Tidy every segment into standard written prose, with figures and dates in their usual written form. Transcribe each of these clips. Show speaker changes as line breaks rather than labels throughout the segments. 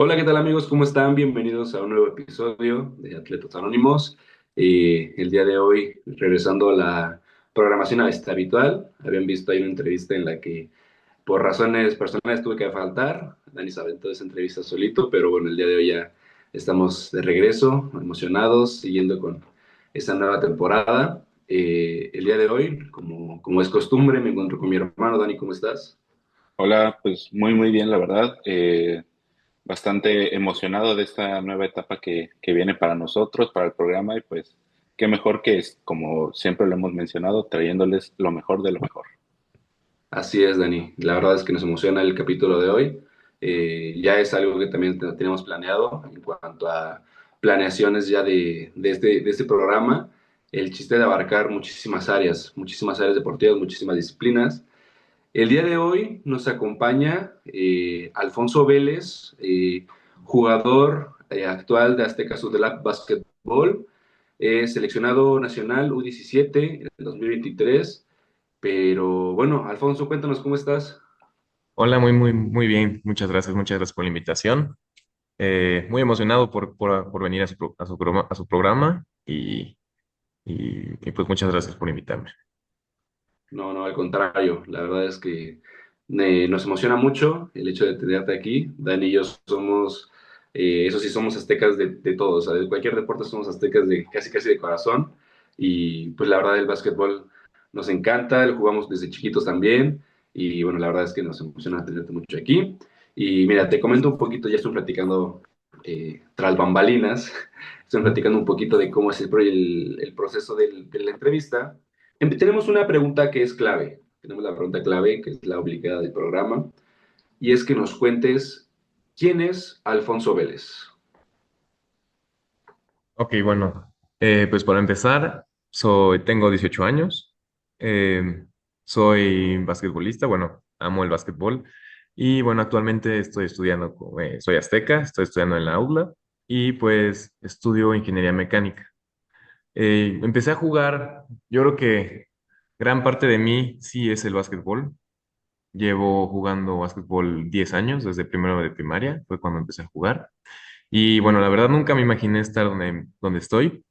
Hola, ¿qué tal amigos? ¿Cómo están? Bienvenidos a un nuevo episodio de Atletas Anónimos. El día de hoy, regresando a la programación habitual, habían visto ahí una entrevista en la que por razones personales tuve que faltar. Dani se aventó esa entrevista solito, pero bueno, el día de hoy ya estamos de regreso, emocionados, siguiendo con esta nueva temporada. El día de hoy, como es costumbre, me encuentro con mi hermano. Dani, ¿cómo estás?
Hola, pues muy bien, la verdad. Bastante emocionado de esta nueva etapa que viene para nosotros, para el programa, y pues qué mejor que es, como siempre lo hemos mencionado, trayéndoles lo mejor de lo mejor.
Así es, Dani. La verdad es que nos emociona el capítulo de hoy. Ya es algo que también tenemos planeado en cuanto a planeaciones ya de este programa. El chiste de abarcar muchísimas áreas deportivas, muchísimas disciplinas. El día de hoy nos acompaña Alfonso Vélez, jugador actual de Azteca Sudelac Básquetbol, seleccionado nacional U17 en el 2023. Pero bueno, Alfonso, cuéntanos cómo estás.
Hola, muy bien. Muchas gracias por la invitación. Muy emocionado por venir a a su programa y pues muchas gracias por invitarme.
No, no, al contrario. La verdad es que nos emociona mucho el hecho de tenerte aquí. Dani y yo somos, eso sí, somos aztecas de todos. O sea, de cualquier deporte somos aztecas de casi de corazón. Y pues la verdad el básquetbol nos encanta, lo jugamos desde chiquitos también. Y bueno, la verdad es que nos emociona tenerte mucho aquí. Y mira, te comento un poquito, ya estoy platicando tras bambalinas, estoy platicando un poquito de cómo es el proceso de la entrevista. Tenemos una pregunta que es clave. Tenemos la pregunta clave, que es la obligada del programa, y es que nos cuentes quién es Alfonso Vélez.
Ok, bueno, pues para empezar, tengo 18 años, eh, soy basquetbolista, bueno, amo el basquetbol y bueno, actualmente estoy estudiando, soy azteca, estoy estudiando en la UDLA y pues estudio ingeniería mecánica. Empecé a jugar, yo creo que gran parte de mí sí es el basquetbol. Llevo jugando basquetbol 10 años, desde primero de primaria, fue cuando empecé a jugar. Y bueno, la verdad nunca me imaginé estar donde estoy.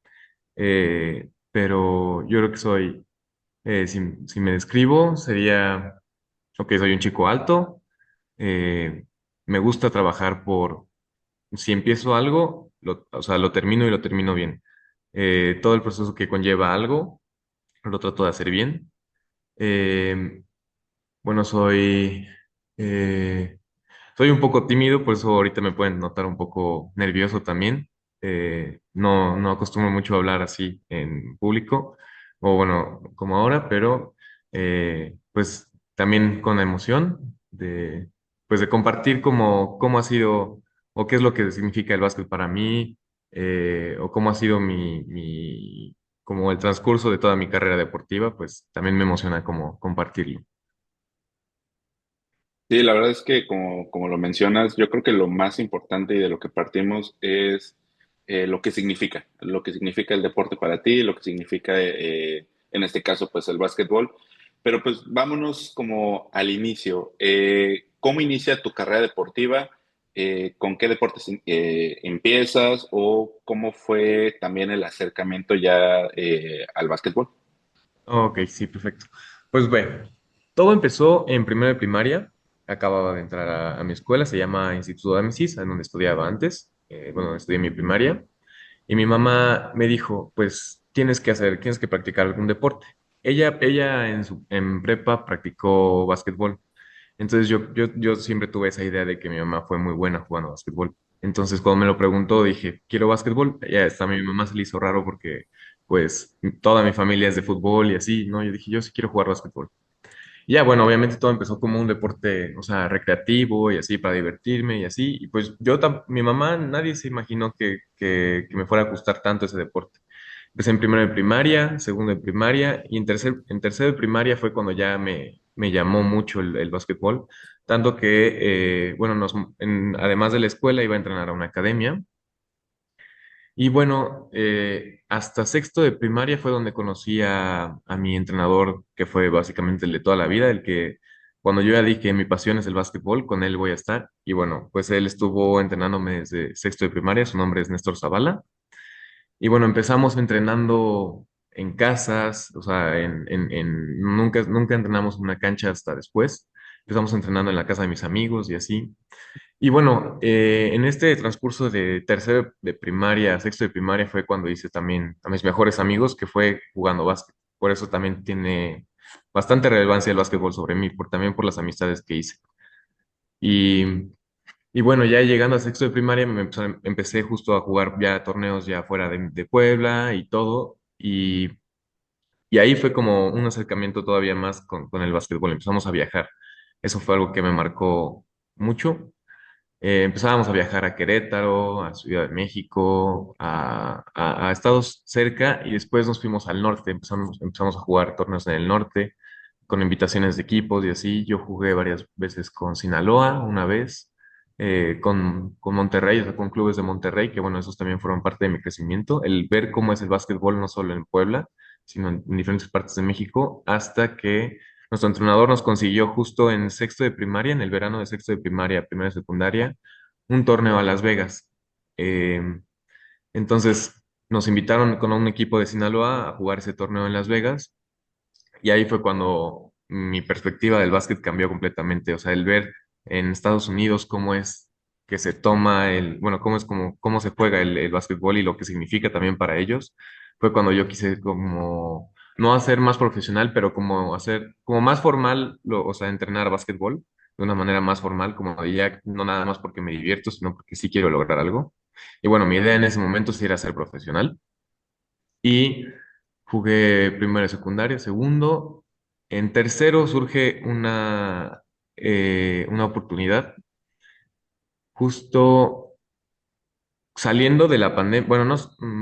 Pero yo creo que si me describo, sería, ok, soy un chico alto, eh, me gusta trabajar si empiezo algo, o sea, lo termino y lo termino bien. Todo el proceso que conlleva algo, lo trato de hacer bien. Eh, bueno, eh, soy un poco tímido, por eso ahorita me pueden notar un poco nervioso también. No acostumbro mucho a hablar así en público, o bueno, como ahora, pero pues también con la emoción pues de compartir cómo ha sido o qué es lo que significa el básquet para mí, o cómo ha sido como el transcurso de toda mi carrera deportiva, pues también me emociona como compartirlo.
Sí, la verdad es que como lo mencionas, yo creo que lo más importante y de lo que partimos es lo que significa el deporte para ti, lo que significa, en este caso, pues el básquetbol. Pero pues vámonos como al inicio. ¿Cómo inicia tu carrera deportiva? ¿Con qué deportes empiezas? ¿O cómo fue también el acercamiento ya al básquetbol?
Ok, sí, perfecto. Pues bueno, todo empezó en primero de primaria. Acababa de entrar a mi escuela, se llama Instituto de Amesis, en donde estudiaba antes, bueno, estudié mi primaria. Y mi mamá me dijo, pues tienes que practicar algún deporte. Ella en prepa practicó básquetbol. Entonces yo siempre tuve esa idea de que mi mamá fue muy buena jugando básquetbol. Entonces cuando me lo preguntó dije, quiero básquetbol. Ya está, a mi mamá se le hizo raro porque pues toda mi familia es de fútbol y así, ¿no? Yo dije, yo sí quiero jugar básquetbol. Y ya, bueno, obviamente todo empezó como un deporte, o sea, recreativo y así para divertirme y así. Y pues mi mamá, nadie se imaginó que me fuera a gustar tanto ese deporte. Empecé en primero de primaria, segundo de primaria y en tercero de primaria fue cuando ya me llamó mucho el básquetbol, tanto que, bueno, además de la escuela iba a entrenar a una academia y bueno, hasta sexto de primaria fue donde conocí a mi entrenador, que fue básicamente el de toda la vida, cuando yo ya dije mi pasión es el básquetbol, con él voy a estar. Y bueno, pues él estuvo entrenándome desde sexto de primaria, su nombre es Néstor Zavala. Y bueno, empezamos entrenando en casas, o sea, nunca entrenamos en una cancha hasta después. Empezamos entrenando en la casa de mis amigos y así. Y bueno, en este transcurso de tercero de primaria, sexto de primaria fue cuando hice también a mis mejores amigos, que fue jugando básquet. Por eso también tiene bastante relevancia el básquetbol sobre mí, también por las amistades que hice. Y, y bueno, ya llegando a sexto de primaria, empecé justo a jugar ya torneos ya fuera de Puebla y todo. Y ahí fue como un acercamiento todavía más con el básquetbol. Empezamos a viajar. Eso fue algo que me marcó mucho. Empezábamos a viajar a Querétaro, a Ciudad de México, a estados cerca y después nos fuimos al norte. Empezamos a jugar torneos en el norte con invitaciones de equipos y así. Yo jugué varias veces con Sinaloa, una vez, con Monterrey, o sea, con clubes de Monterrey, que bueno, esos también fueron parte de mi crecimiento. El ver cómo es el básquetbol no solo en Puebla, sino en diferentes partes de México, hasta que nuestro entrenador nos consiguió justo en sexto de primaria, en el verano de sexto de primaria, primera de secundaria, un torneo a Las Vegas. Eh, entonces nos invitaron con un equipo de Sinaloa a jugar ese torneo en Las Vegas y ahí fue cuando mi perspectiva del básquet cambió completamente. O sea, el ver en Estados Unidos cómo es que se toma bueno, cómo se juega el básquetbol y lo que significa también para ellos, fue cuando yo quise como no hacer más profesional, pero como hacer como más formal, o sea, entrenar básquetbol de una manera más formal, como de ya no nada más porque me divierto, sino porque sí quiero lograr algo. Y bueno, mi idea en ese momento sí era ser profesional. Y jugué primero y secundaria, segundo. En tercero surge una oportunidad justo saliendo de la pandemia. Bueno, no,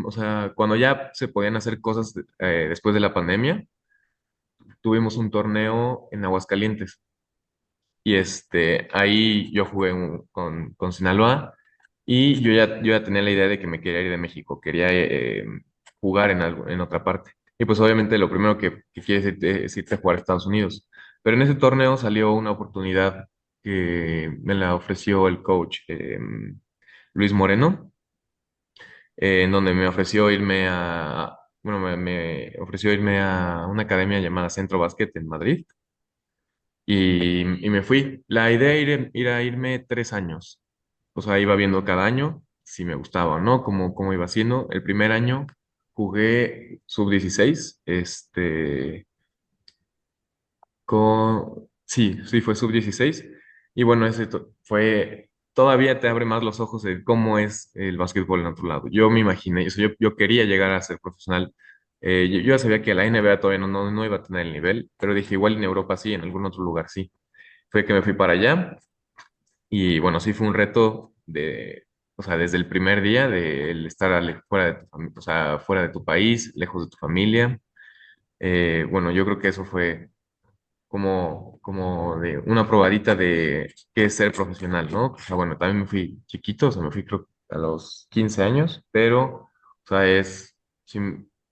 o sea, cuando ya se podían hacer cosas después de la pandemia, tuvimos un torneo en Aguascalientes. Y ahí yo jugué con Sinaloa y yo ya tenía la idea de que me quería ir de México, quería jugar en otra parte. Y pues obviamente lo primero que quieres es irte a jugar a Estados Unidos. Pero en ese torneo salió una oportunidad que me la ofreció el coach Luis Moreno, en donde me ofreció bueno, me ofreció irme a una academia llamada Centro Básquet en Madrid y me fui. La idea era irme 3 años. O sea, iba viendo cada año si me gustaba o no, cómo iba haciendo. El primer año jugué sub 16 sí, fue sub 16. Y bueno, todavía te abre más los ojos de cómo es el básquetbol en otro lado. Yo me imaginé, o sea, yo quería llegar a ser profesional. Yo ya sabía que la NBA todavía no iba a tener el nivel, pero dije, igual en Europa sí, en algún otro lugar sí. Fue que me fui para allá y bueno, sí fue un reto o sea, desde el primer día de el estar fuera de o sea, fuera de tu país, lejos de tu familia. Bueno, yo creo que eso fue como de una probadita de qué es ser profesional, ¿no? O sea, bueno, también me fui chiquito, o sea, me fui creo a los 15 años, pero, o sea, sí,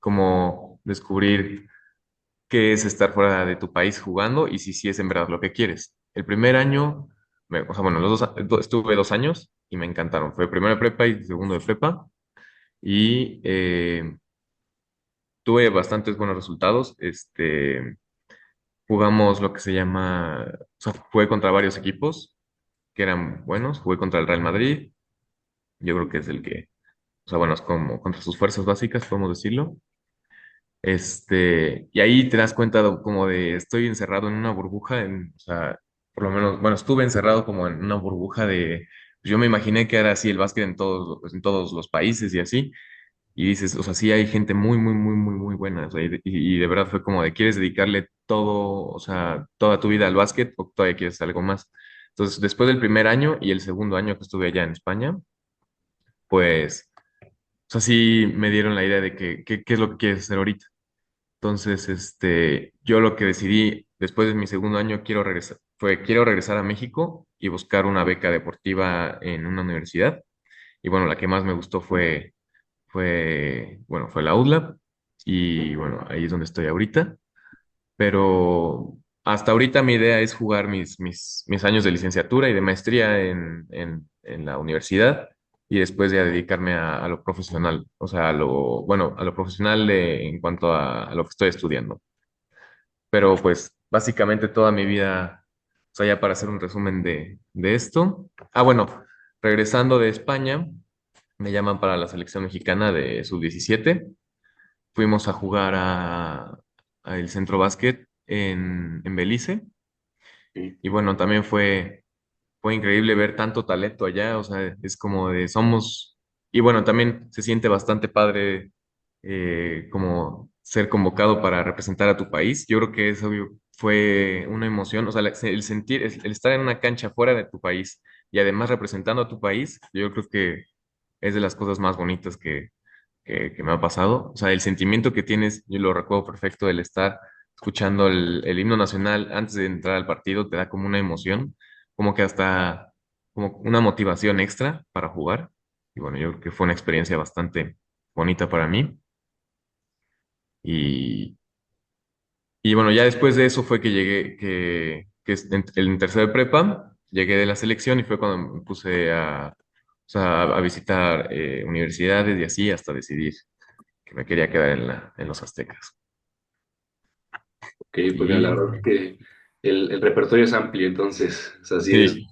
como descubrir qué es estar fuera de tu país jugando y si sí es en verdad lo que quieres. El primer año, o sea, bueno, estuve 2 años y me encantaron. Fue primero de prepa y segundo de prepa y tuve bastantes buenos resultados. Jugamos lo que se llama, o sea, jugué contra varios equipos que eran buenos. Jugué contra el Real Madrid, yo creo que es o sea, bueno, es como contra sus fuerzas básicas, podemos decirlo. Y ahí te das cuenta como de estoy encerrado en una burbuja, o sea, por lo menos, bueno, estuve encerrado como en una burbuja pues yo me imaginé que era así el básquet en todos los países y así, y dices, o sea, sí hay gente muy, muy, muy, muy, muy buena, o sea, y de verdad fue como de, ¿quieres dedicarle todo, o sea, toda tu vida al básquet o todavía quieres algo más? Entonces, después del primer año y el segundo año que estuve allá en España, pues, o sea, sí me dieron la idea de qué es lo que quieres hacer ahorita. Entonces, yo lo que decidí después de mi segundo año quiero regresar a México y buscar una beca deportiva en una universidad. Y bueno, la que más me gustó bueno, fue la UDLAP y bueno, ahí es donde estoy ahorita. Pero hasta ahorita mi idea es jugar mis años de licenciatura y de maestría en la universidad y después ya dedicarme a lo profesional, o sea, bueno, a lo profesional en cuanto a lo que estoy estudiando. Pero pues básicamente toda mi vida, o sea, ya para hacer un resumen de esto. Ah, bueno, regresando de España, me llaman para la selección mexicana de sub-17. Fuimos a jugar a el Centro Básquet en Belice.
Sí.
Y bueno, también fue increíble ver tanto talento allá, o sea, es como de somos, y bueno, también se siente bastante padre como ser convocado para representar a tu país. Yo creo que eso fue una emoción, o sea, el sentir, el estar en una cancha fuera de tu país y además representando a tu país, yo creo que es de las cosas más bonitas que me ha pasado. O sea, el sentimiento que tienes, yo lo recuerdo perfecto, el estar escuchando el himno nacional antes de entrar al partido, te da como una emoción, como que hasta como una motivación extra para jugar. Y bueno, yo creo que fue una experiencia bastante bonita para mí. Y, y bueno, ya después de eso fue que llegué, en tercero de prepa, llegué de la selección y fue cuando me puse o sea, a visitar universidades y así hasta decidir que me quería quedar en los Aztecas.
Ok, pues mira, la
Y
verdad es que el repertorio es amplio, entonces, o sea, sí es
sí,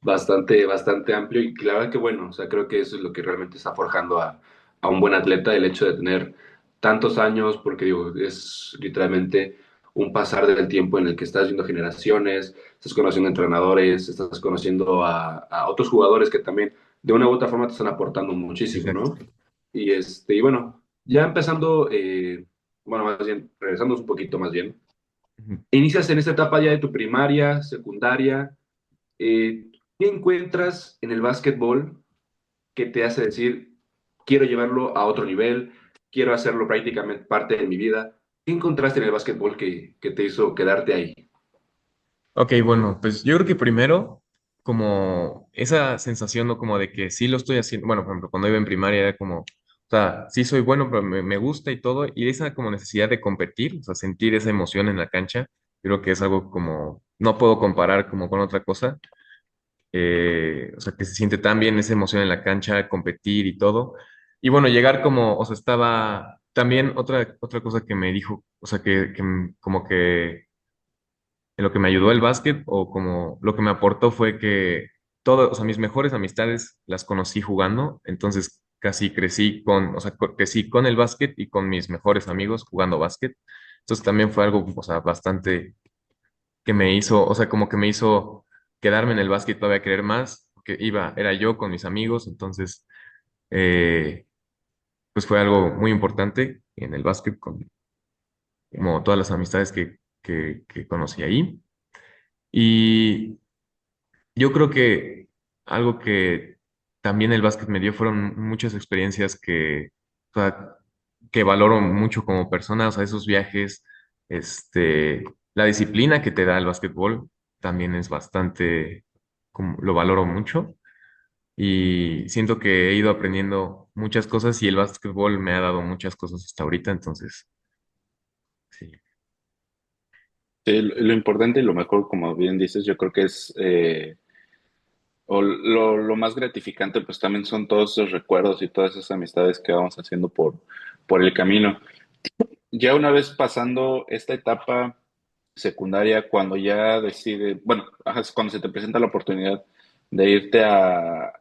bastante amplio y la verdad que bueno, o sea, creo que eso es lo que realmente está forjando a un buen atleta, el hecho de tener tantos años, porque digo, es literalmente un pasar del tiempo en el que estás viendo generaciones, estás conociendo entrenadores, estás conociendo a otros jugadores que también de una u otra forma te están aportando muchísimo,
exacto.
¿no? Y bueno, ya empezando, bueno, más bien, regresando un poquito más bien,
Ujú.
inicias en esta etapa ya de tu primaria, secundaria. ¿Qué encuentras en el básquetbol que te hace decir, quiero llevarlo a otro nivel, quiero hacerlo prácticamente parte de mi vida? ¿Qué encontraste en el básquetbol que te hizo quedarte ahí?
Ok, bueno, pues yo creo que primero, como esa sensación, ¿no? Como de que sí lo estoy haciendo, bueno, por ejemplo, cuando iba en primaria era como, o sea, sí soy bueno, pero me gusta y todo, y esa como necesidad de competir, o sea, sentir esa emoción en la cancha, creo que es algo como, no puedo comparar como con otra cosa, o sea, que se siente tan bien esa emoción en la cancha, competir y todo. Y bueno, llegar como, o sea, estaba también otra cosa que me dijo, o sea, como que en lo que me ayudó el básquet o como lo que me aportó fue que todo, o sea, mis mejores amistades las conocí jugando, entonces casi crecí con, o sea, crecí con el básquet y con mis mejores amigos jugando básquet. Entonces también fue algo, o sea, bastante que me hizo, o sea, como que me hizo quedarme en el básquet todavía querer más, porque era yo con mis amigos, entonces, eh, pues fue algo muy importante en el básquet, como todas las amistades que conocí ahí. Y yo creo que algo que también el básquet me dio fueron muchas experiencias o sea, que valoro mucho como persona, o sea, esos viajes, la disciplina que te da el básquetbol también es bastante, lo valoro mucho y siento que he ido aprendiendo muchas cosas y el básquetbol me ha dado muchas cosas hasta ahorita, entonces, sí,
Sí, lo importante y lo mejor, como bien dices, yo creo que es, o lo más gratificante, pues también son todos esos recuerdos y todas esas amistades que vamos haciendo por el camino. Ya una vez pasando esta etapa secundaria, cuando ya decide, bueno, ajá, es cuando se te presenta la oportunidad de irte a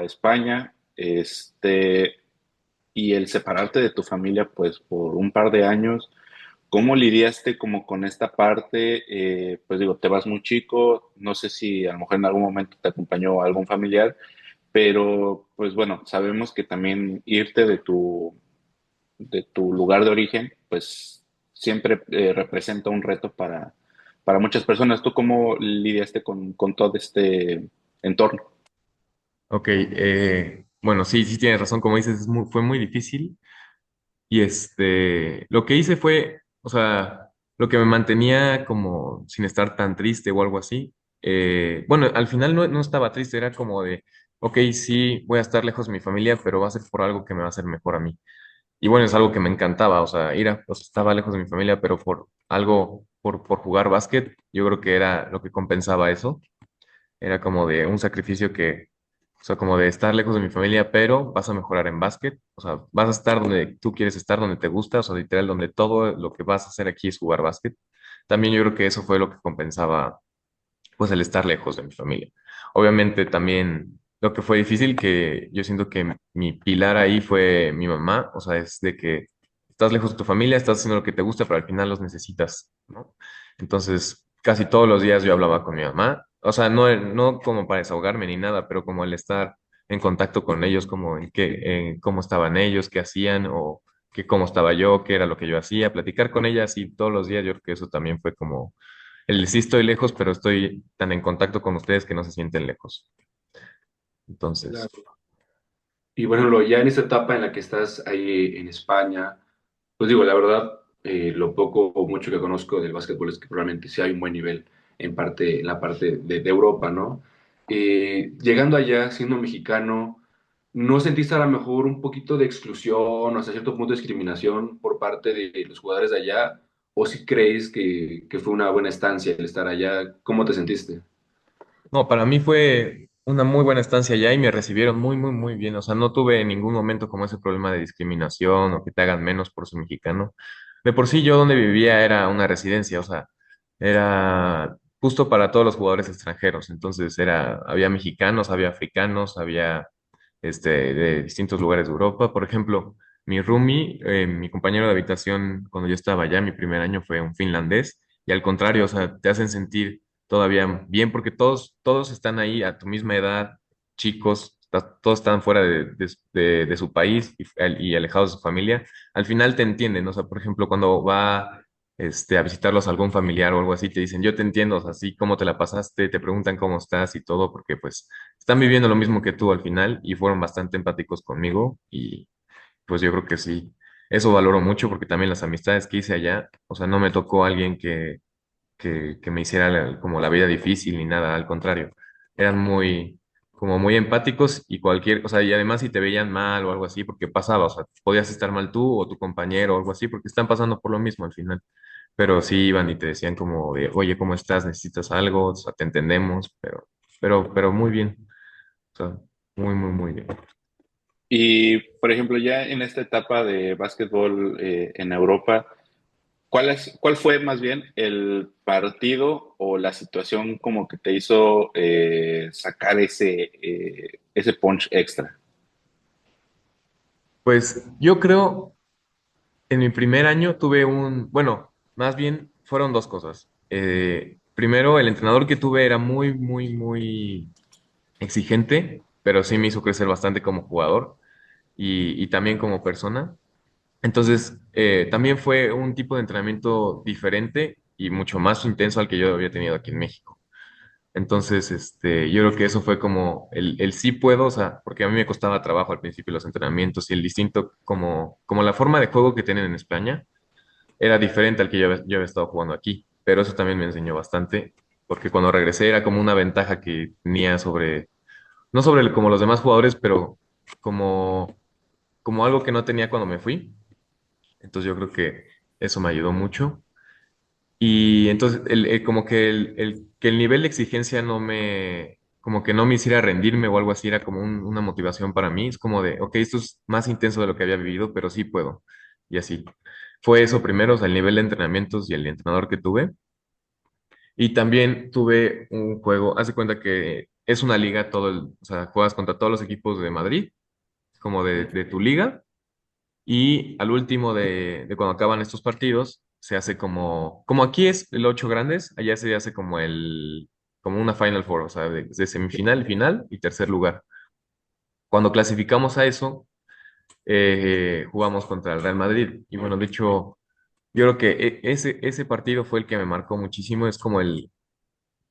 España, y el separarte de tu familia, pues por un par de años. ¿Cómo lidiaste como con esta parte? Pues digo, te vas muy chico, no sé si a lo mejor en algún momento te acompañó algún familiar, pero pues bueno, sabemos que también irte de tu lugar de origen, pues siempre representa un reto para muchas personas. ¿Tú cómo lidiaste con todo este entorno?
ok, bueno, sí, sí tienes razón, como dices, fue muy difícil. Y lo que hice fue, o sea, lo que me mantenía como sin estar tan triste o algo así. Bueno, al final no estaba triste, era como de, ok, sí, voy a estar lejos de mi familia, pero va a ser por algo que me va a hacer mejor a mí. Y bueno, es algo que me encantaba, o sea, o sea, estaba lejos de mi familia, pero por algo por jugar básquet. Yo creo que era lo que compensaba eso. Era como de un sacrificio que, o sea, como de estar lejos de mi familia, pero vas a mejorar en básquet. O sea, vas a estar donde tú quieres estar, donde te gusta, o sea, literal, donde todo lo que vas a hacer aquí es jugar básquet. También yo creo que eso fue lo que compensaba, pues, el estar lejos de mi familia. Obviamente también lo que fue difícil, que yo siento que mi pilar ahí fue mi mamá, o sea, es de que estás lejos de tu familia, estás haciendo lo que te gusta, pero al final los necesitas, ¿no? Entonces, casi todos los días yo hablaba con mi mamá, o sea, no como para desahogarme ni nada, pero como el estar en contacto con ellos, como en cómo estaban ellos, qué hacían, o que cómo estaba yo, qué era lo que yo hacía, platicar con ellas y todos los días, yo creo que eso también fue como el sí estoy lejos, pero estoy tan en contacto con ustedes que no se sienten lejos. Entonces,
Claro. Y bueno, ya en esta etapa en la que estás ahí en España, pues digo, la verdad, lo poco o mucho que conozco del básquetbol es que probablemente sí hay un buen nivel en la parte de Europa, ¿no? Llegando allá, siendo mexicano, ¿no sentiste a lo mejor un poquito de exclusión o hasta cierto punto de discriminación por parte de los jugadores de allá? ¿O si crees que fue una buena estancia el estar allá? ¿Cómo te sentiste?
no, para mí fue una muy buena estancia allá y me recibieron muy, muy, muy bien. O sea, no tuve en ningún momento como ese problema de discriminación o que te hagan menos por ser mexicano. De por sí yo donde vivía era una residencia, o sea, era justo para todos los jugadores extranjeros. Entonces había mexicanos, había africanos, había de distintos lugares de Europa. Por ejemplo, mi roomie, mi compañero de habitación cuando yo estaba allá, mi primer año fue un finlandés. Y al contrario, o sea, te hacen sentir todavía bien, porque todos están ahí a tu misma edad, chicos, todos están fuera de su país y alejados de su familia. Al final te entienden, o sea, por ejemplo, cuando va a visitarlos algún familiar o algo así, te dicen, yo te entiendo, o sea, así cómo te la pasaste, te preguntan cómo estás y todo, porque pues están viviendo lo mismo que tú al final y fueron bastante empáticos conmigo y pues yo creo que sí. Eso valoro mucho porque también las amistades que hice allá, o sea, no me tocó alguien que me hiciera como la vida difícil ni nada, al contrario, eran como muy empáticos y cualquier, o sea, y además si te veían mal o algo así, porque pasaba, o sea, podías estar mal tú o tu compañero o algo así, porque están pasando por lo mismo al final, pero sí iban y te decían como de, oye, ¿cómo estás? ¿Necesitas algo? O sea, te entendemos, pero muy bien, o sea, muy, muy, muy bien.
Y, por ejemplo, ya en esta etapa de básquetbol en Europa, ¿cuál fue más bien el partido o la situación como que te hizo sacar ese punch extra?
Pues yo creo en mi primer año tuve bueno, más bien fueron dos cosas. Primero, el entrenador que tuve era muy, muy, muy exigente, pero sí me hizo crecer bastante como jugador y también como persona. Entonces, también fue un tipo de entrenamiento diferente y mucho más intenso al que yo había tenido aquí en México. Entonces, yo creo que eso fue como el sí puedo, o sea, porque a mí me costaba trabajo al principio los entrenamientos y el distinto, como la forma de juego que tienen en España era diferente al que yo había estado jugando aquí, pero eso también me enseñó bastante, porque cuando regresé era como una ventaja que tenía no sobre como los demás jugadores, pero como, como algo que no tenía cuando me fui. Entonces yo creo que eso me ayudó mucho. Y entonces como que que el nivel de exigencia como que no me hiciera rendirme o algo así, era como una motivación para mí. Es como de, ok, esto es más intenso de lo que había vivido, pero sí puedo. Y así. Fue eso primero, o sea, el nivel de entrenamientos y el entrenador que tuve. Y también tuve un juego, haz de cuenta que es una liga, o sea, juegas contra todos los equipos de Madrid, como de tu liga, y al último de cuando acaban estos partidos, se hace como aquí es el ocho grandes, allá se hace como una Final Four, o sea, de semifinal, final y tercer lugar. Cuando clasificamos a eso, jugamos contra el Real Madrid. Y bueno, de hecho, yo creo que ese partido fue el que me marcó muchísimo, es como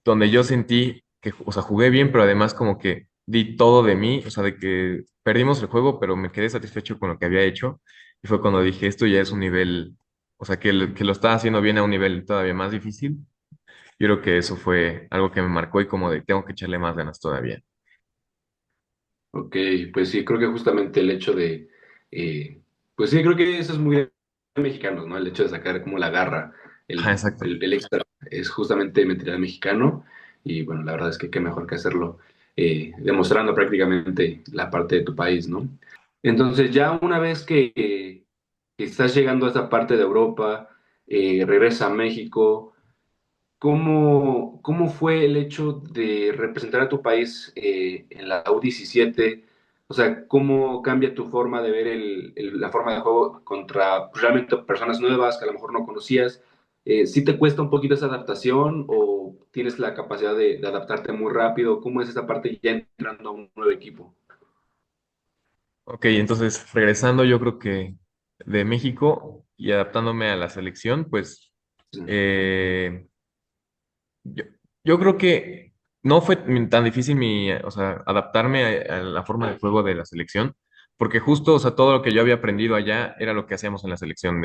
donde yo sentí que, o sea, jugué bien, pero además como que di todo de mí, o sea, de que perdimos el juego, pero me quedé satisfecho con lo que había hecho. Y fue cuando dije, esto ya es un nivel, o sea, que lo estaba haciendo bien a un nivel todavía más difícil. Yo creo que eso fue algo que me marcó y como de, tengo que echarle más ganas todavía.
Ok, pues sí, creo que justamente el hecho pues sí, creo que eso es muy de mexicanos, ¿no? El hecho de sacar como la garra
Ajá, exacto.
el extra es justamente mentalidad mexicano y bueno, la verdad es que qué mejor que hacerlo demostrando prácticamente la parte de tu país, ¿no? Entonces ya una vez que estás llegando a esta parte de Europa, regresa a México. ¿Cómo fue el hecho de representar a tu país en la U17? O sea, ¿cómo cambia tu forma de ver la forma de juego contra pues, realmente personas nuevas que a lo mejor no conocías? ¿Sí te cuesta un poquito esa adaptación o tienes la capacidad de adaptarte muy rápido? ¿Cómo es esa parte ya entrando a un nuevo equipo?
Ok, entonces regresando yo creo que de México y adaptándome a la selección, pues
Sí.
eh, yo, yo creo que no fue tan difícil o sea, adaptarme a la forma de juego de la selección, porque justo, o sea, todo lo que yo había aprendido allá era lo que hacíamos en la selección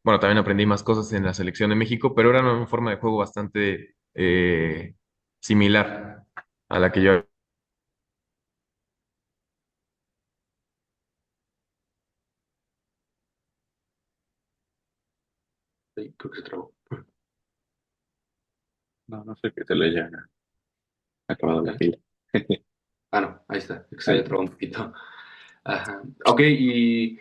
bueno, también aprendí más cosas en la selección de México, pero era una forma de juego bastante similar a la que yo.
Sí, creo que se trabó.
No, no sé qué te le haya acabado la
¿Eh?
pila.
Ah, no, ahí está, es que se había
Ahí.
trabado un poquito. Ajá. Ok, y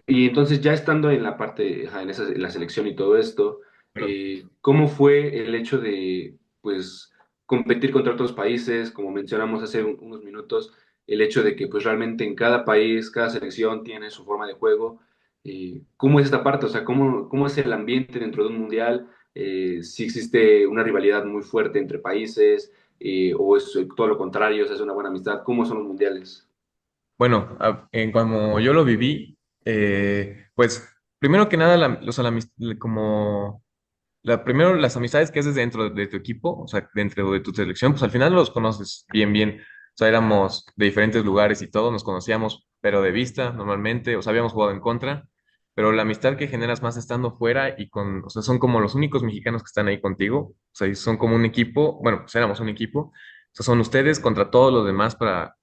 entonces ya estando en la parte, ajá, en la selección y todo esto,
Perdón.
¿cómo fue el hecho de, pues, competir contra otros países? Como mencionamos hace unos minutos, el hecho de que, pues, realmente en cada país, cada selección tiene su forma de juego. ¿Cómo es esta parte? O sea, ¿cómo es el ambiente dentro de un mundial? ¿Si existe una rivalidad muy fuerte entre países? ¿O es todo lo contrario? ¿Se hace una buena amistad? ¿Cómo son los mundiales?
Bueno, en como yo lo viví, pues primero que nada, o sea, como primero las amistades que haces dentro de tu equipo, o sea, dentro de tu selección, pues al final los conoces bien, bien. O sea, éramos de diferentes lugares y todo, nos conocíamos, pero de vista normalmente, o sea, habíamos jugado en contra, pero la amistad que generas más estando fuera y o sea, son como los únicos mexicanos que están ahí contigo, o sea, y son como un equipo, bueno, pues éramos un equipo, o sea, son ustedes contra todos los demás para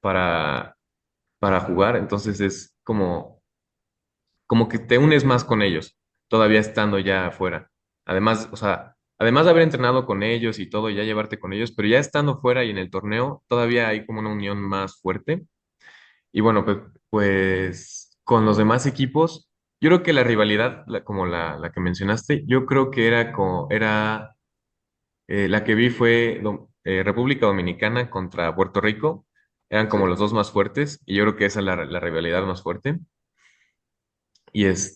para jugar, entonces es como que te unes más con ellos, todavía estando ya afuera. Además, o sea, además de haber entrenado con ellos y todo, ya llevarte con ellos, pero ya estando fuera y en el torneo, todavía hay como una unión más fuerte. Y bueno, pues con los demás equipos, yo creo que la rivalidad, como la que mencionaste, yo creo que la que vi fue República Dominicana contra Puerto Rico. Eran
Sí.
como los dos más fuertes y yo creo que esa es la rivalidad más fuerte.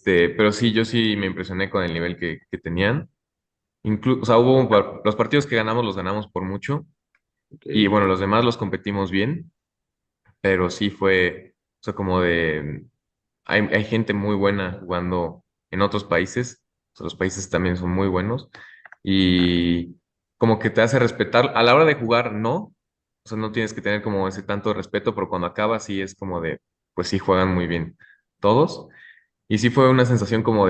Pero sí, yo sí me impresioné con el nivel que tenían. O sea, los partidos que ganamos los ganamos por mucho
Ok.
y bueno, los demás los competimos bien, pero sí fue, o sea, como hay gente muy buena jugando en otros países, o sea, los países también son muy buenos y como que te hace respetar, a la hora de jugar, no, o sea, no tienes que tener como ese tanto respeto, pero cuando acabas sí es como pues sí juegan muy bien todos. Y sí fue una sensación como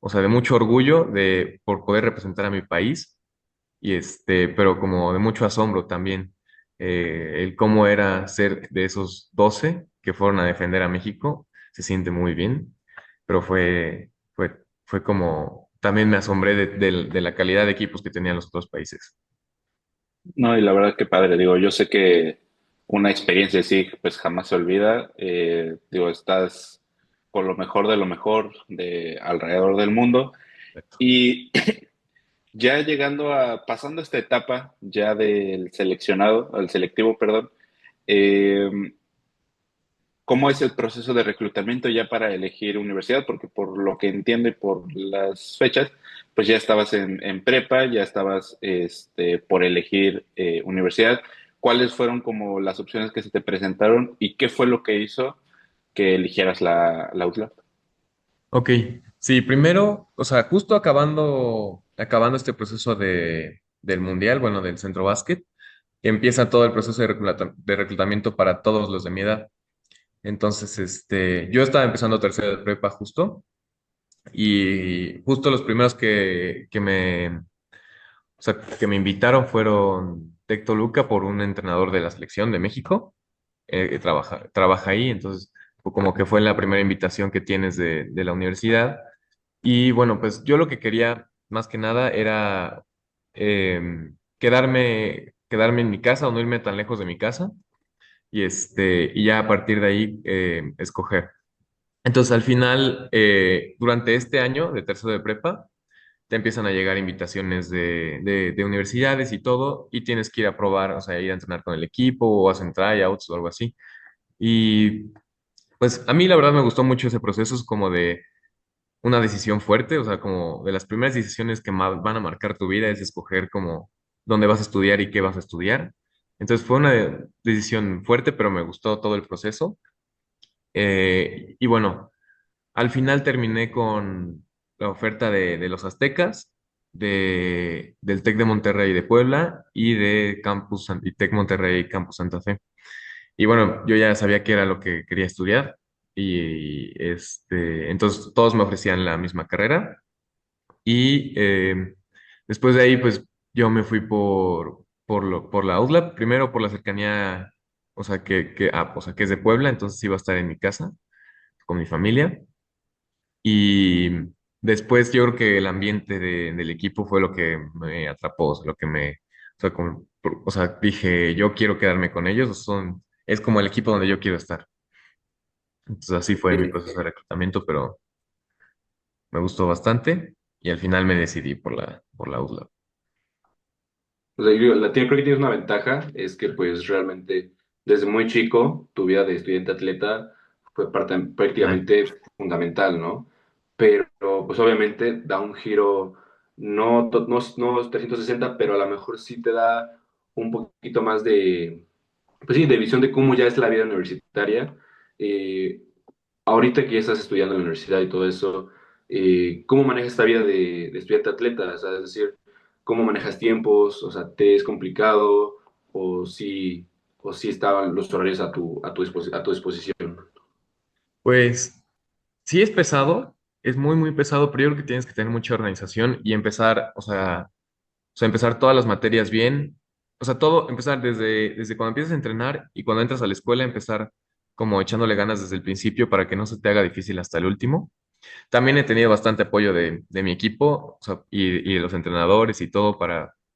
o sea, de mucho orgullo por poder representar a mi país pero como de mucho asombro también, el cómo era ser de esos 12 que fueron a defender a México, se siente muy bien, pero fue como, también me asombré de la calidad de equipos que tenían los otros países.
No, y la verdad que padre, digo, yo sé que una experiencia así pues jamás se olvida, digo, estás con lo mejor de lo mejor de alrededor del mundo
Perfecto.
y ya pasando esta etapa ya del seleccionado, al selectivo, perdón, eh, ¿cómo es el proceso de reclutamiento ya para elegir universidad? Porque por lo que entiendo y por las fechas, pues ya estabas en prepa, ya estabas por elegir universidad. ¿Cuáles fueron como las opciones que se te presentaron y qué fue lo que hizo que eligieras la UTLA?
Ok, sí, primero, o sea, justo acabando este proceso del Mundial, bueno, del Centro Básquet, empieza todo el proceso de reclutamiento para todos los de mi edad. Entonces, yo estaba empezando tercero de prepa justo, y justo los primeros o sea, que me invitaron fueron Tec Toluca por un entrenador de la selección de México, que trabaja ahí, entonces como que fue la primera invitación que tienes de la universidad. Y bueno, pues yo lo que quería más que nada era quedarme en mi casa o no irme tan lejos de mi casa y ya a partir de ahí escoger. Entonces, al final, durante este año de tercero de prepa, te empiezan a llegar invitaciones de universidades y todo, y tienes que ir a probar, o sea, ir a entrenar con el equipo o hacen tryouts o algo así. Y pues a mí la verdad me gustó mucho ese proceso, es como de una decisión fuerte, o sea, como de las primeras decisiones que van a marcar tu vida es escoger como dónde vas a estudiar y qué vas a estudiar. Entonces fue una decisión fuerte, pero me gustó todo el proceso. Y bueno, al final terminé con la oferta de los Aztecas, del TEC de Monterrey de Puebla y de y TEC Monterrey Campus Santa Fe. Y bueno, yo ya sabía que era lo que quería estudiar entonces todos me ofrecían la misma carrera y después de ahí pues yo me fui por la UDLAP, primero por la cercanía, o sea, o sea, que es de Puebla, entonces iba a estar en mi casa con mi familia. Y después yo creo que el ambiente del equipo fue lo que me atrapó, o sea, o sea, o sea, dije, yo quiero quedarme con ellos, es como el equipo donde yo quiero estar. Entonces así fue mi
Sí.
proceso de reclutamiento, pero me gustó bastante y al final me decidí por la UDLA.
O sea, creo que tienes una ventaja, es que pues realmente desde muy chico tu vida de estudiante atleta fue parte
Exacto.
prácticamente fundamental, ¿no? Pero pues obviamente da un giro, no 360, pero a lo mejor sí te da un poquito más de, pues sí, de visión de cómo ya es la vida universitaria. Eh, Ahorita que ya estás estudiando en la universidad y todo eso, ¿cómo manejas esta vida de estudiante atleta? O sea, es decir, ¿cómo manejas tiempos? O sea, ¿te es complicado? ¿O o si estaban los horarios a tu disposición?
Pues sí es pesado, es muy, muy pesado, pero yo creo que tienes que tener mucha organización y empezar, o sea, empezar todas las materias bien, o sea, todo, empezar desde cuando empiezas a entrenar y cuando entras a la escuela, empezar como echándole ganas desde el principio para que no se te haga difícil hasta el último. También he tenido bastante apoyo de mi equipo, o sea, y de los entrenadores y todo o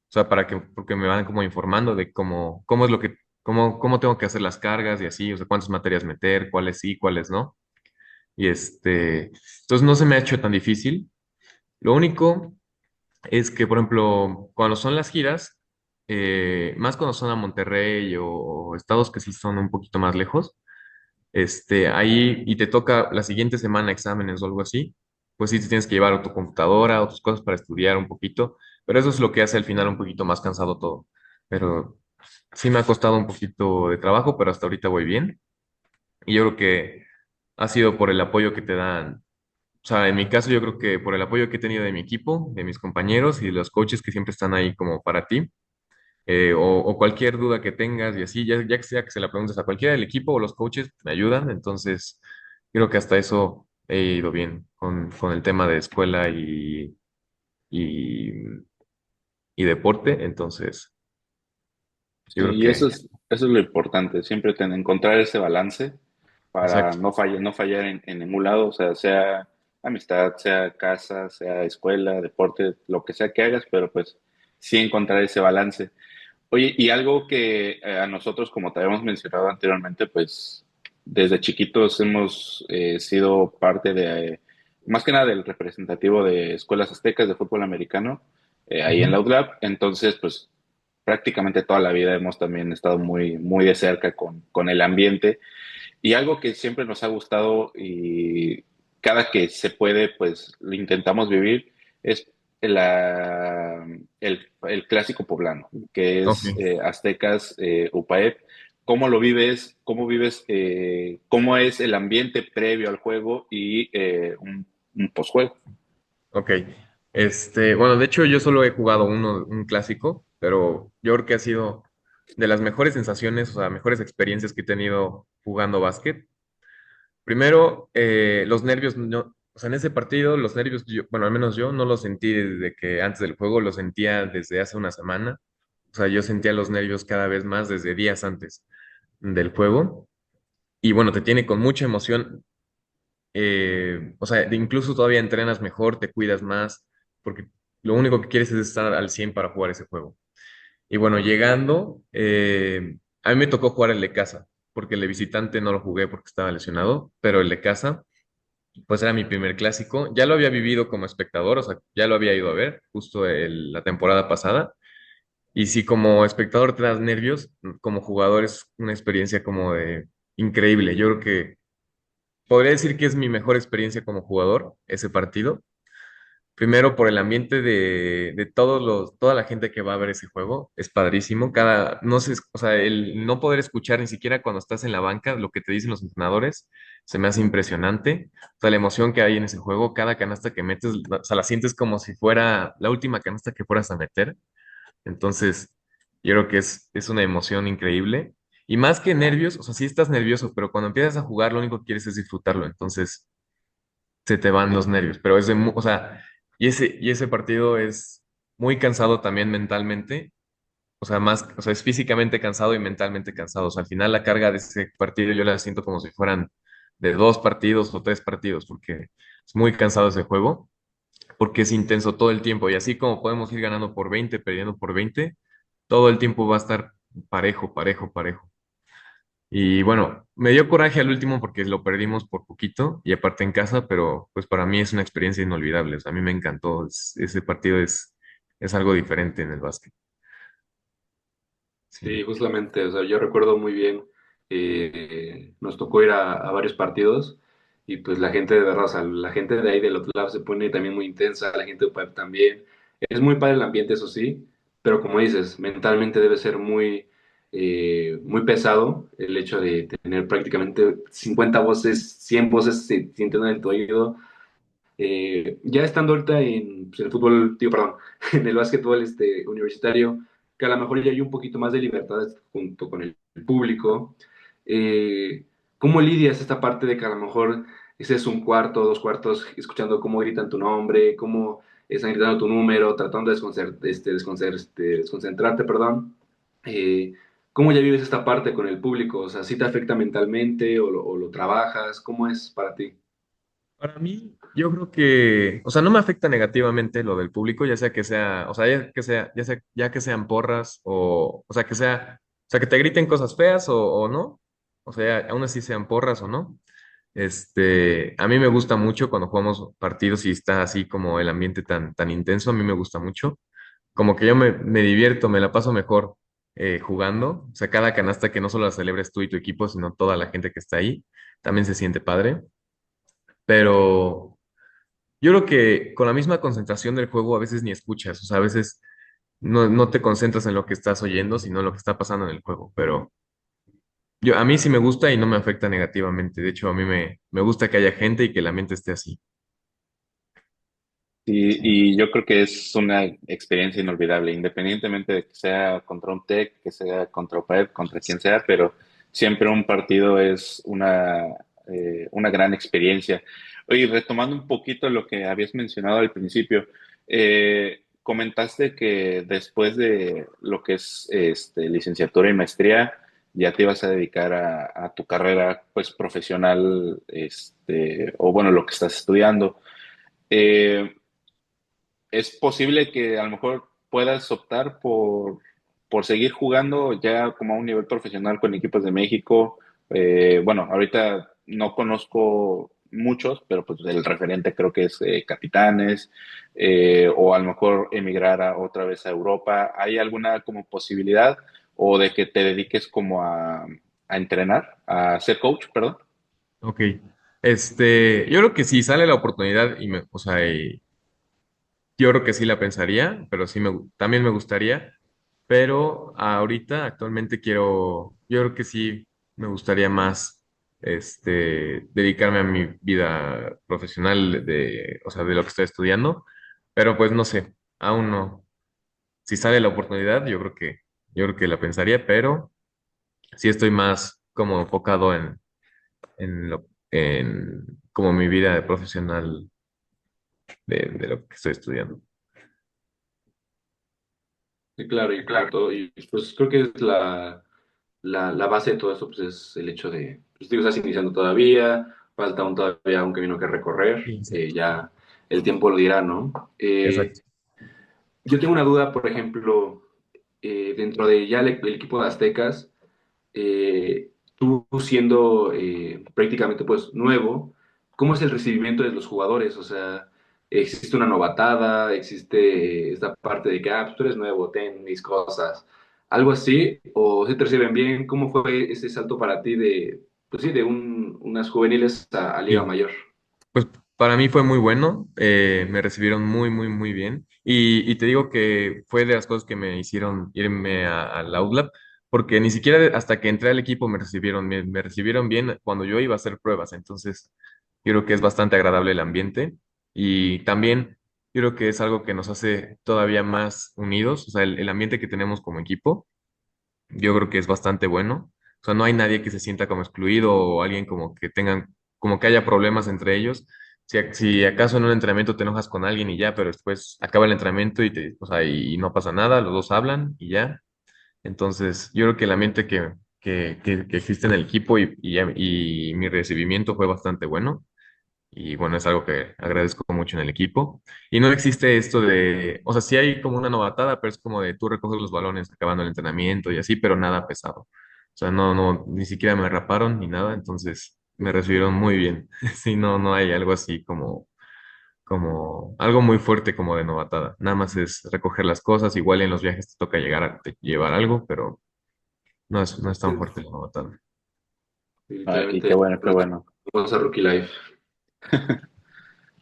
sea, porque me van como informando de cómo es cómo tengo que hacer las cargas y así, o sea, cuántas materias meter, cuáles sí, cuáles no. Entonces no se me ha hecho tan difícil. Lo único es que, por ejemplo, cuando son las giras, más cuando son a Monterrey o estados que sí son un poquito más lejos, ahí y te toca la siguiente semana exámenes o algo así, pues sí te tienes que llevar o tu computadora o tus cosas para estudiar un poquito, pero eso es lo que hace al final un poquito más cansado todo. Pero sí me ha costado un poquito de trabajo, pero hasta ahorita voy bien. Y yo creo que ha sido por el apoyo que te dan. O sea, en mi caso yo creo que por el apoyo que he tenido de mi equipo, de mis compañeros y de los coaches que siempre están ahí como para ti, o cualquier duda que tengas y así, ya que sea que se la preguntes a cualquiera del equipo o los coaches, me ayudan. Entonces, creo que hasta eso he ido bien con el tema de escuela y, y deporte. Entonces, yo
Sí,
creo
y
que,
eso es lo importante, siempre encontrar ese balance para
exacto.
no fallar en ningún lado, o sea, sea amistad, sea casa, sea escuela, deporte, lo que sea que hagas, pero pues sí encontrar ese balance. Oye, y algo que a nosotros, como te habíamos mencionado anteriormente, pues desde chiquitos hemos sido parte más que nada del representativo de escuelas aztecas de fútbol americano, ahí en la
Ujú.
UDLAP, entonces pues prácticamente toda la vida hemos también estado muy, muy de cerca con el ambiente y algo que siempre nos ha gustado y cada que se puede, pues lo intentamos vivir, es el clásico poblano, que
Ok.
es Aztecas UPAEP. ¿Cómo lo vives? ¿Cómo vives? ¿Cómo es el ambiente previo al juego y un postjuego?
Ok. Bueno, de hecho yo solo he jugado un clásico, pero yo creo que ha sido de las mejores sensaciones, o sea, mejores experiencias que he tenido jugando básquet. Primero, los nervios, no, o sea, en ese partido los nervios, bueno, al menos yo no los sentí desde que antes del juego, los sentía desde hace una semana. O sea, yo sentía los nervios cada vez más desde días antes del juego. Y bueno, te tiene con mucha emoción. o sea, incluso todavía entrenas mejor, te cuidas más, porque lo único que quieres es estar al 100 para jugar ese juego. Y bueno, llegando, a mí me tocó jugar el de casa, porque el de visitante no lo jugué porque estaba lesionado, pero el de casa, pues era mi primer clásico. Ya lo había vivido como espectador, o sea, ya lo había ido a ver justo la temporada pasada. Y sí, como espectador te das nervios, como jugador es una experiencia como de increíble. Yo creo que podría decir que es mi mejor experiencia como jugador, ese partido. Primero por el ambiente de toda la gente que va a ver ese juego, es padrísimo. No sé, o sea, el no poder escuchar ni siquiera cuando estás en la banca lo que te dicen los entrenadores, se me hace impresionante. O sea, la emoción que hay en ese juego, cada canasta que metes, o sea, la sientes como si fuera la última canasta que fueras a meter. Entonces, yo creo que es una emoción increíble. Y más que nervios, o sea, sí estás nervioso, pero cuando empiezas a jugar, lo único que quieres es disfrutarlo. Entonces, se te van los nervios. Pero o sea, y ese partido es muy cansado también mentalmente. O sea, o sea, es físicamente cansado y mentalmente cansado. O sea, al final la carga de ese partido yo la siento como si fueran de 2 partidos o 3 partidos, porque es muy cansado ese juego, porque es intenso todo el tiempo. Y así como podemos ir ganando por 20 perdiendo por 20 todo el tiempo va a estar parejo, parejo, parejo. Y bueno, me dio coraje al último porque lo perdimos por poquito y aparte en casa, pero pues para mí es una experiencia inolvidable. O sea, a mí me encantó. Ese partido es algo diferente en el básquet. Sí.
Sí, justamente, o sea, yo recuerdo muy bien, nos tocó ir a varios partidos y pues la gente de verdad, o sea, la gente de ahí del otro lado se pone también muy intensa, la gente de Puebla también. Es muy padre el ambiente, eso sí, pero como dices, mentalmente debe ser muy pesado el hecho de tener prácticamente 50 voces, 100 voces sintiendo en tu oído. Ya estando ahorita pues, en el fútbol, tío, perdón, en el básquetbol universitario, que a lo mejor ya hay un poquito más de libertad junto con el público. ¿Cómo lidias esta parte de que a lo mejor estés un cuarto, 2 cuartos, escuchando cómo gritan tu nombre, cómo están gritando tu número, tratando de desconcentrarte, perdón? Eh, ¿Cómo ya vives esta parte con el público? O sea, ¿sí te afecta mentalmente o lo trabajas? ¿Cómo es para ti?
Para mí, yo creo que, o sea, no me afecta negativamente lo del público, o sea, ya que sean porras o sea, que te griten cosas feas o no, o sea, aún así sean porras o no. A mí me gusta mucho cuando jugamos partidos y está así como el ambiente tan intenso, a mí me gusta mucho. Como que yo me divierto, me la paso mejor jugando. O sea, cada canasta que no solo la celebres tú y tu equipo, sino toda la gente que está ahí, también se siente padre. Pero yo creo que con la misma concentración del juego a veces ni escuchas, o sea, a veces no te concentras en lo que estás oyendo, sino en lo que está pasando en el juego. Pero a mí sí me gusta y no me afecta negativamente. De hecho, a mí me gusta que haya gente y que la mente esté así. Sí.
Y yo creo que es una experiencia inolvidable, independientemente de que sea contra un Tec, que sea contra UPEP, contra quien sea, pero siempre un partido es una gran experiencia. Oye, retomando un poquito lo que habías mencionado al principio, comentaste que después de lo que es licenciatura y maestría, ya te ibas a dedicar a tu carrera pues profesional, o bueno, lo que estás estudiando. Eh, es posible que a lo mejor puedas optar por seguir jugando ya como a un nivel profesional con equipos de México. Bueno, ahorita no conozco muchos, pero pues el referente creo que es Capitanes, o a lo mejor emigrar otra vez a Europa. ¿Hay alguna como posibilidad o de que te dediques como a entrenar, a ser coach, perdón?
Ok. Yo creo que si sale la oportunidad o sea, yo creo que sí la pensaría, pero también me gustaría. Pero ahorita, actualmente yo creo que sí me gustaría más, dedicarme a mi vida profesional o sea, de lo que estoy estudiando. Pero pues no sé, aún no. Si sale la oportunidad, yo creo que la pensaría, pero sí estoy más como enfocado en como mi vida profesional de lo que estoy estudiando.
Sí, claro, y como todo, y pues creo que es la base de todo esto, pues es el hecho de, pues digo, estás iniciando todavía, falta aún todavía un camino que recorrer,
Exacto.
ya el tiempo lo dirá, ¿no?
Exacto.
Yo tengo una duda, por ejemplo, dentro de ya el equipo de Aztecas, tú siendo prácticamente pues nuevo, ¿cómo es el recibimiento de los jugadores? O sea, ¿existe una novatada? ¿Existe esta parte de que, pues tú eres nuevo, ten mis cosas? ¿Algo así? ¿O si te reciben bien? ¿Cómo fue ese salto para ti de, pues sí, de unas juveniles a Liga
Sí.
Mayor?
Pues para mí fue muy bueno, me recibieron muy, muy, muy bien. Y te digo que fue de las cosas que me hicieron irme al Outlap, porque ni siquiera hasta que entré al equipo me recibieron bien cuando yo iba a hacer pruebas. Entonces, yo creo que es bastante agradable el ambiente. Y también yo creo que es algo que nos hace todavía más unidos, o sea, el ambiente que tenemos como equipo. Yo creo que es bastante bueno. O sea, no hay nadie que se sienta como excluido o alguien como que tengan, como que haya problemas entre ellos. Si acaso en un entrenamiento te enojas con alguien y ya, pero después acaba el entrenamiento o sea, y no pasa nada, los dos hablan y ya. Entonces, yo creo que el ambiente que existe en el equipo y mi recibimiento fue bastante bueno. Y bueno, es algo que agradezco mucho en el equipo. Y no existe esto de, o sea, sí hay como una novatada, pero es como de tú recoges los balones acabando el entrenamiento y así, pero nada pesado. O sea, ni siquiera me raparon ni nada, entonces me recibieron muy bien. Sí, no hay algo así como algo muy fuerte como de novatada. Nada más es recoger las cosas, igual en los viajes te toca llevar algo, pero no es tan fuerte la novatada.
Y qué
Literalmente,
bueno, qué bueno.
vamos a Rookie Life.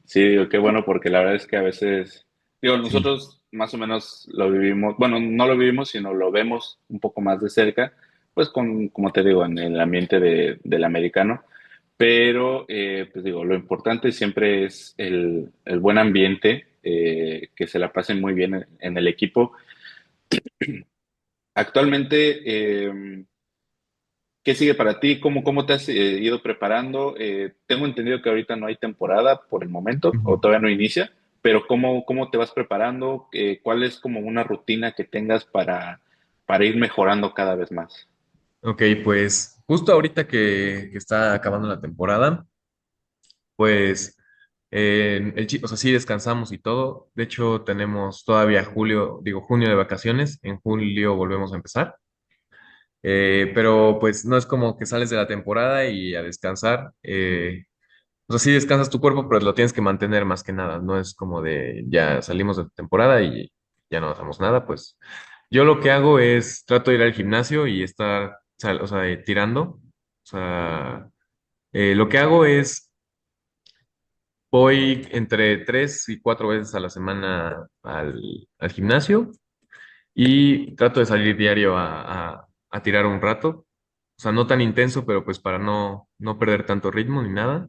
Sí, digo, qué bueno, porque la verdad es que a veces, digo,
Sí.
nosotros más o menos lo vivimos, bueno, no lo vivimos, sino lo vemos un poco más de cerca, pues como te digo, en el ambiente del americano, pero, pues digo, lo importante siempre es el buen ambiente, que se la pasen muy bien en el equipo. Actualmente, ¿qué sigue para ti? ¿Cómo te has ido preparando? Tengo entendido que ahorita no hay temporada por el momento, o
Ujú.
todavía no inicia, pero ¿cómo te vas preparando? ¿Cuál es como una rutina que tengas para ir mejorando cada vez más?
Ok, pues justo ahorita que está acabando la temporada. Pues, o sea, sí descansamos y todo. De hecho, tenemos todavía junio de vacaciones. En julio volvemos a empezar. Pero pues no es como que sales de la temporada y a descansar. O sea, sí descansas tu cuerpo, pero lo tienes que mantener más que nada. No es como de ya salimos de temporada y ya no hacemos nada. Pues yo lo que hago es trato de ir al gimnasio y estar, o sea, tirando. O sea, lo que hago es voy entre 3 y 4 veces a la semana al gimnasio y trato de salir diario a tirar un rato. O sea, no tan intenso, pero pues para no perder tanto ritmo ni nada.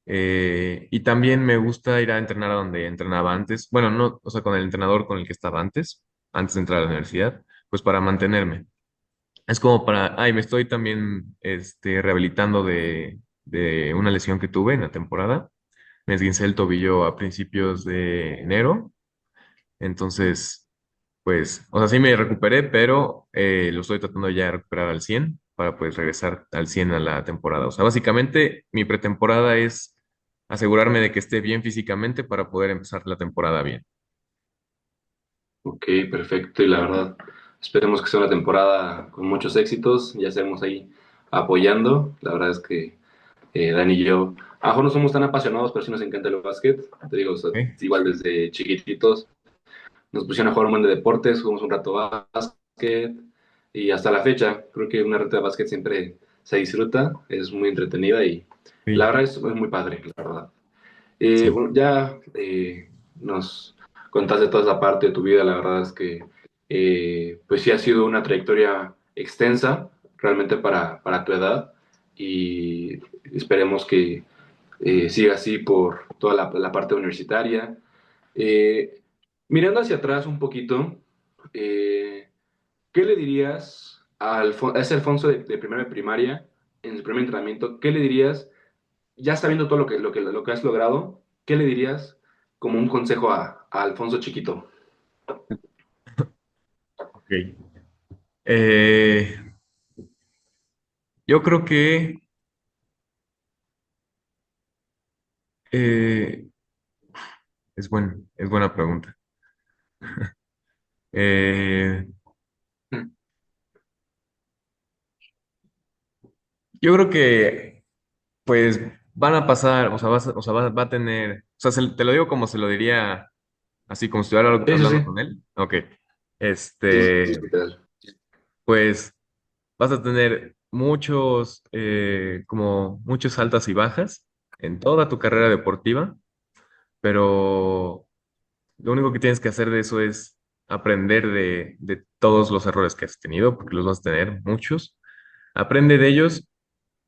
Y también me gusta ir a entrenar a donde entrenaba antes. Bueno, no, o sea, con el entrenador con el que estaba antes de entrar a la universidad, pues para mantenerme. Es como me estoy también rehabilitando de una lesión que tuve en la temporada. Me esguincé el tobillo a principios de enero, entonces, pues, o sea, sí me recuperé, pero lo estoy tratando ya de recuperar al 100 para pues regresar al 100 a la temporada. O sea, básicamente mi pretemporada es asegurarme de que esté bien físicamente para poder empezar la temporada bien.
Ok, perfecto. Y la verdad, esperemos que sea una temporada con muchos éxitos. Ya estemos ahí apoyando. La verdad es que Dani y yo, a lo mejor no somos tan apasionados, pero sí nos encanta el básquet. Te digo, o sea,
¿Ok?
igual desde chiquititos nos pusieron a jugar un buen de deportes, jugamos un rato básquet y hasta la fecha creo que una reta de básquet siempre se disfruta, es muy entretenida y la
Sí,
verdad es muy padre, la verdad.
sí.
Bueno, ya nos contaste toda esa parte de tu vida, la verdad es que pues sí ha sido una trayectoria extensa realmente para tu edad y esperemos que siga así por toda la parte universitaria. Eh, Mirando hacia atrás un poquito, eh, ¿qué le dirías a ese Alfonso de primero de primaria, en su primer entrenamiento? ¿Qué le dirías, ya sabiendo todo lo que has logrado, qué le dirías como un consejo a Alfonso chiquito?
Ok. Eh, yo creo que Eh, es buena pregunta. Eh, yo creo que, pues, van a pasar, o sea, o sea, va a tener, o sea, te lo digo como se lo diría, así como si estuviera
Sí, sí,
hablando
sí.
con él. Ok.
Sí, sí,
Este,
literal.
pues, vas a tener muchos, como muchos altas y bajas en toda tu carrera deportiva, pero lo único que tienes que hacer de eso es aprender de todos los errores que has tenido, porque los vas a tener muchos. Aprende de ellos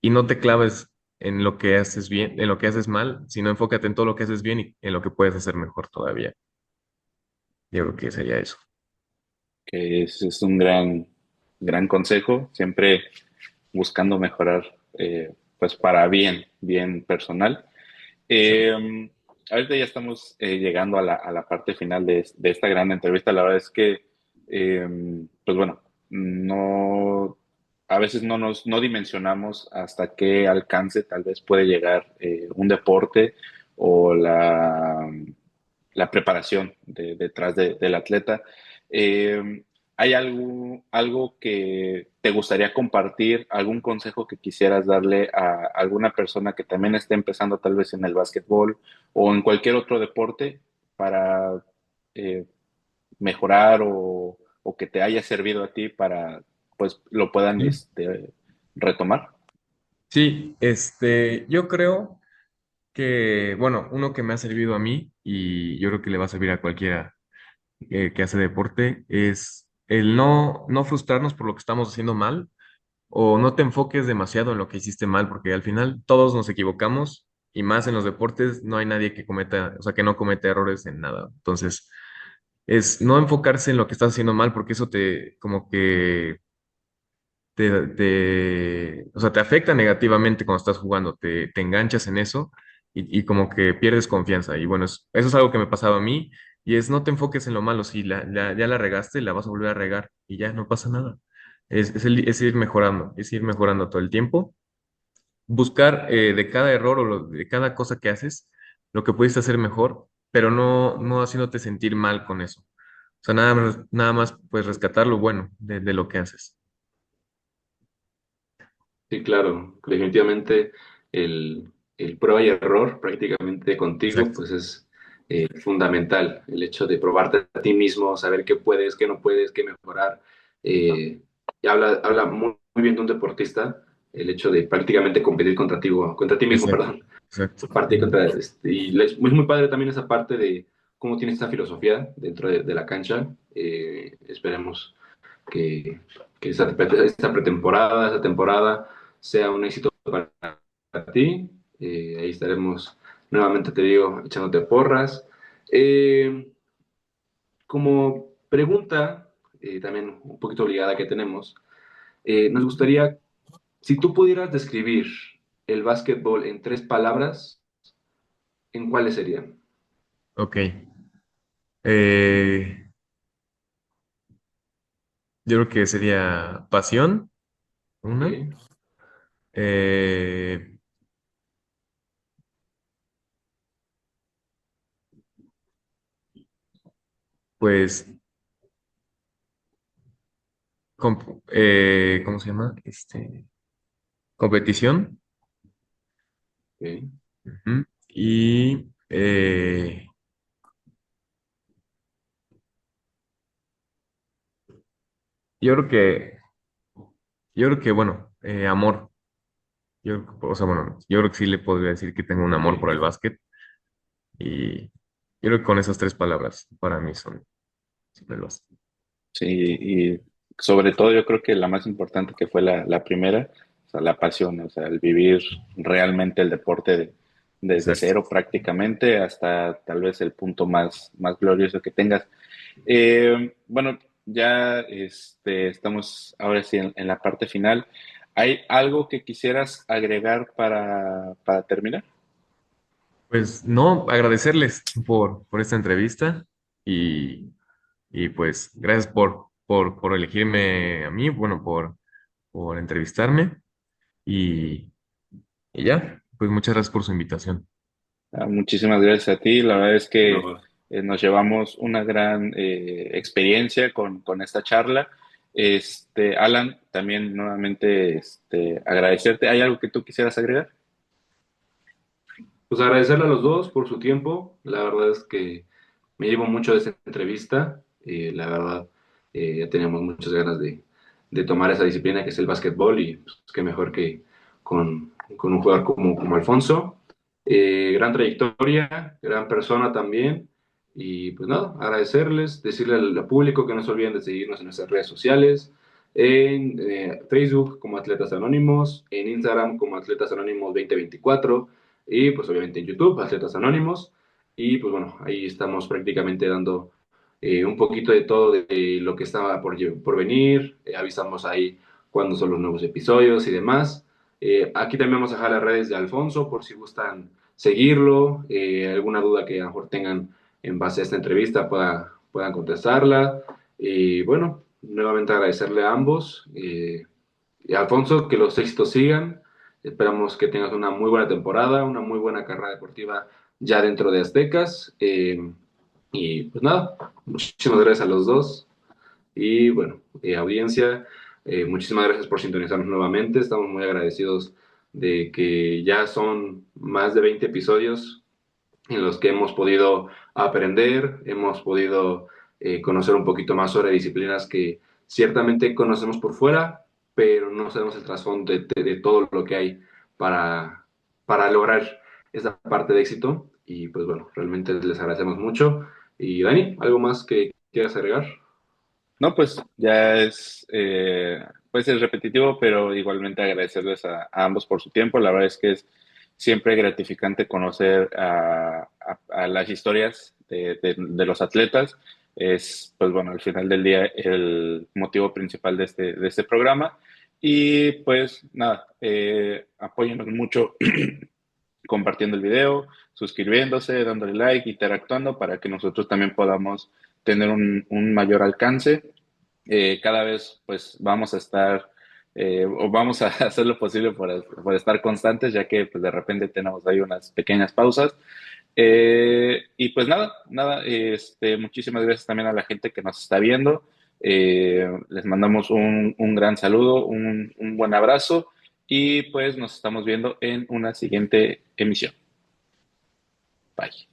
y no te claves en lo que haces bien, en lo que haces mal, sino enfócate en todo lo que haces bien y en lo que puedes hacer mejor todavía. Yo creo que sería eso.
Que es un gran consejo, siempre buscando mejorar, pues para bien personal.
Exacto.
Ahorita ya estamos llegando a a la parte final de esta gran entrevista. La verdad es que, eh, pues bueno, no, a veces no dimensionamos hasta qué alcance tal vez puede llegar un deporte o la preparación detrás del atleta. ¿Hay algo que te gustaría compartir, algún consejo que quisieras darle a alguna persona que también esté empezando tal vez en el básquetbol o en cualquier otro deporte para eh, mejorar o que te haya servido a ti para pues lo puedan
Sí.
retomar?
Sí, yo creo que, bueno, uno que me ha servido a mí y yo creo que le va a servir a cualquiera que hace deporte es el no frustrarnos por lo que estamos haciendo mal o no te enfoques demasiado en lo que hiciste mal, porque al final todos nos equivocamos y más en los deportes no hay nadie que cometa, o sea, que no cometa errores en nada. Entonces, es no enfocarse en lo que estás haciendo mal, porque eso te, como que o sea, te afecta negativamente cuando estás jugando, te enganchas en eso y como que pierdes confianza. Y bueno, eso es algo que me pasaba a mí y es no te enfoques en lo malo, si ya la regaste, la vas a volver a regar y ya no pasa nada. Es ir mejorando todo el tiempo. Buscar de cada error o de cada cosa que haces, lo que pudiste hacer mejor, pero no haciéndote sentir mal con eso. O sea, nada más pues rescatar lo bueno de lo que haces.
Sí, claro, definitivamente el prueba y error prácticamente contigo,
Exacto.
pues es fundamental. El hecho de probarte a ti mismo, saber qué puedes, qué no puedes, qué mejorar. Eh, y habla muy, muy bien de un deportista, el hecho de prácticamente competir contra ti mismo,
Exacto,
perdón.
exacto.
Parte contra, es muy padre también esa parte de cómo tiene esta filosofía dentro de la cancha. Esperemos que, que esta pretemporada, esta temporada sea un éxito para ti. Ahí estaremos nuevamente, te digo, echándote porras. Eh, Como pregunta, también un poquito obligada que tenemos, nos gustaría, si tú pudieras describir el básquetbol en tres palabras, ¿en cuáles serían?
Ok. Eh, yo creo que sería pasión,
Ok,
una. Eh, pues, ¿cómo se llama? Competición.
ok.
Ujú. Y yo creo que, bueno, amor. O sea, bueno, yo creo que sí le podría decir que tengo un amor por el
Ok.
básquet. Y yo creo que con esas tres palabras para mí son el básquet.
Sí, y sobre todo yo creo que la más importante que fue la primera, o sea, la pasión, o sea, el vivir realmente el deporte desde
Exacto.
cero prácticamente hasta tal vez el punto más glorioso que tengas. Bueno, ya estamos ahora sí en la parte final. ¿Hay algo que quisieras agregar para terminar?
Pues no, agradecerles por esta entrevista y, y pues gracias por elegirme a mí, bueno, por entrevistarme y, y ya, pues muchas gracias por su invitación.
Muchísimas gracias a ti. La verdad es que
No,
nos llevamos una gran experiencia con esta charla. Alan, también nuevamente agradecerte. ¿Hay algo que tú quisieras agregar?
pues agradecerle a los dos por su tiempo. La verdad es que me llevo mucho de esta entrevista. La verdad, ya teníamos muchas ganas de tomar esa disciplina que es el básquetbol y pues, qué mejor que con un jugador como Alfonso. Gran trayectoria, gran persona también. Y pues nada, agradecerles, decirle al público que no se olviden de seguirnos en nuestras redes sociales, en Facebook como Atletas Anónimos, en Instagram como Atletas Anónimos 2024 y pues obviamente en YouTube, Atletas Anónimos. Y pues bueno, ahí estamos prácticamente dando un poquito de todo de lo que estaba por venir. Avisamos ahí cuándo son los nuevos episodios y demás. Aquí también vamos a dejar las redes de Alfonso por si gustan seguirlo. Alguna duda que a lo mejor tengan en base a esta entrevista puedan contestarla. Y bueno, nuevamente agradecerle a ambos. Y a Alfonso, que los éxitos sigan. Esperamos que tengas una muy buena temporada, una muy buena carrera deportiva ya dentro de Aztecas. Y pues nada, muchísimas gracias a los dos. Y bueno, audiencia, muchísimas gracias por sintonizarnos nuevamente. Estamos muy agradecidos de que ya son más de 20 episodios en los que hemos podido aprender, hemos podido conocer un poquito más sobre disciplinas que ciertamente conocemos por fuera, pero no sabemos el trasfondo de todo lo que hay para lograr esa parte de éxito. Y pues bueno, realmente les agradecemos mucho. Y Dani, ¿algo más que quieras agregar?
No, pues ya puede ser repetitivo, pero igualmente agradecerles a ambos por su tiempo. La verdad es que es siempre gratificante conocer a las historias de los atletas. Es, pues bueno, al final del día el motivo principal de este programa. Y pues nada, apóyennos mucho compartiendo el video, suscribiéndose, dándole like, interactuando para que nosotros también podamos tener un mayor alcance. Cada vez pues vamos a estar o vamos a hacer lo posible por estar constantes, ya que pues de repente tenemos ahí unas pequeñas pausas. Y pues nada, muchísimas gracias también a la gente que nos está viendo. Les mandamos un gran saludo, un buen abrazo y pues nos estamos viendo en una siguiente emisión. Bye.